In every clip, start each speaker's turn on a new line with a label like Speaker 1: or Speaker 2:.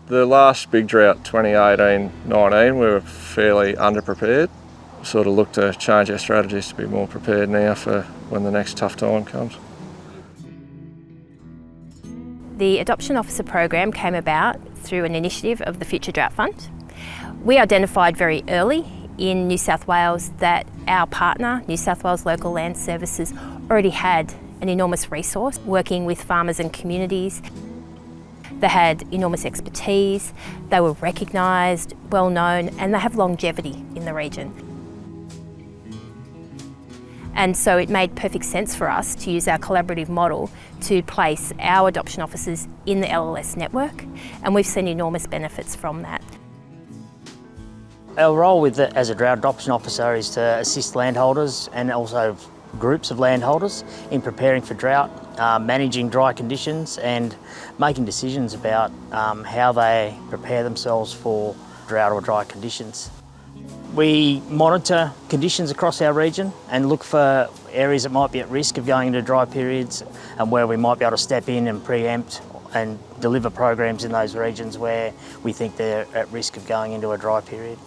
Speaker 1: The last big drought, 2018-19, we were fairly underprepared. Sort of looked to change our strategies to be more prepared now for when the next tough time comes.
Speaker 2: The Adoption Officer program came about through an initiative of the Future Drought Fund. We identified very early in New South Wales that our partner, New South Wales Local Land Services, already had an enormous resource working with farmers and communities. They had enormous expertise, they were recognised, well known, and they have longevity in the region. And so it made perfect sense for us to use our collaborative model to place our adoption officers in the LLS network, and we've seen enormous benefits from that.
Speaker 3: Our role as a drought adoption officer is to assist landholders and also groups of landholders in preparing for drought, managing dry conditions and making decisions about how they prepare themselves for drought or dry conditions. We monitor conditions across our region and look for areas that might be at risk of going into dry periods and where we might be able to step in and preempt and deliver programs in those regions where we think they're at risk of going into a dry period.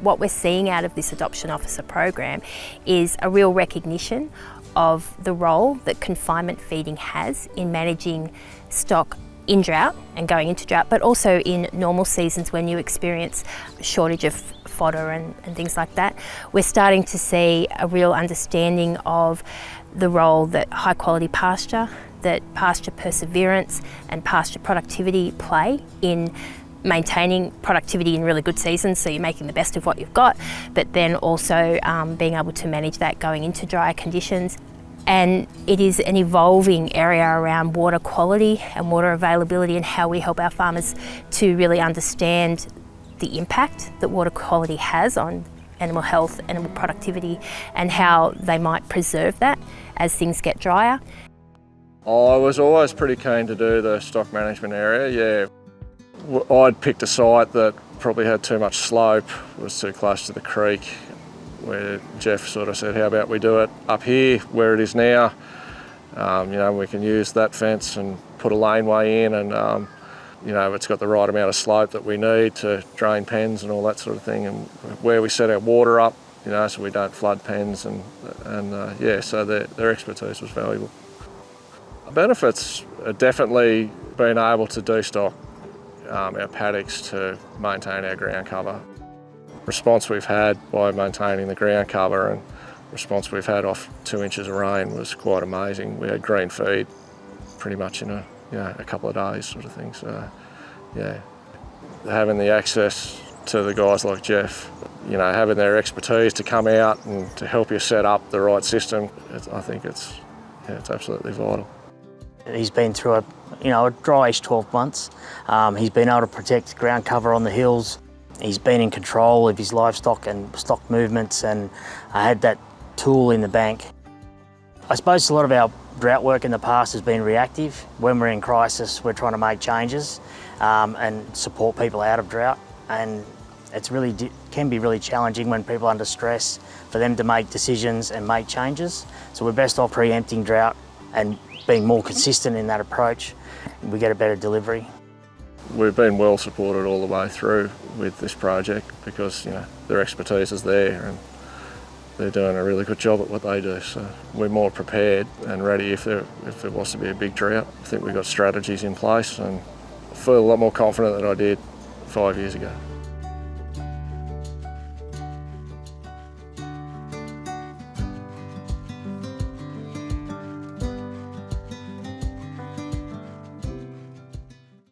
Speaker 2: What we're seeing out of this Adoption Officer program is a real recognition of the role that confinement feeding has in managing stock in drought and going into drought, but also in normal seasons when you experience a shortage of fodder and things like that. We're starting to see a real understanding of the role that high quality pasture, that pasture perseverance and pasture productivity play in maintaining productivity in really good seasons, so you're making the best of what you've got, but then also being able to manage that going into drier conditions. And it is an evolving area around water quality and water availability and how we help our farmers to really understand the impact that water quality has on animal health, animal productivity, and how they might preserve that as things get drier.
Speaker 1: I was always pretty keen to do the stock management area, yeah. I'd picked a site that probably had too much slope, was too close to the creek, where Geoff sort of said, how about we do it up here where it is now. We can use that fence and put a laneway in, and it's got the right amount of slope that we need to drain pens and all that sort of thing, and where we set our water up, so we don't flood pens, so their expertise was valuable. Benefits are definitely being able to destock our paddocks to maintain our ground cover. Response we've had by maintaining the ground cover and response we've had off 2 inches of rain was quite amazing. We had green feed pretty much in a couple of days sort of thing. So yeah, having the access to the guys like Geoff, having their expertise to come out and to help you set up the right system, I think it's absolutely vital.
Speaker 3: He's been through a dryish 12 months. He's been able to protect ground cover on the hills. He's been in control of his livestock and stock movements, and I had that tool in the bank. I suppose a lot of our drought work in the past has been reactive. When we're in crisis, we're trying to make changes and support people out of drought. And it's can be really challenging when people are under stress for them to make decisions and make changes. So we're best off preempting drought and being more consistent in that approach. We get a better delivery.
Speaker 1: We've been well supported all the way through with this project because their expertise is there and they're doing a really good job at what they do. So we're more prepared and ready if there was to be a big drought. I think we've got strategies in place and I feel a lot more confident than I did 5 years ago.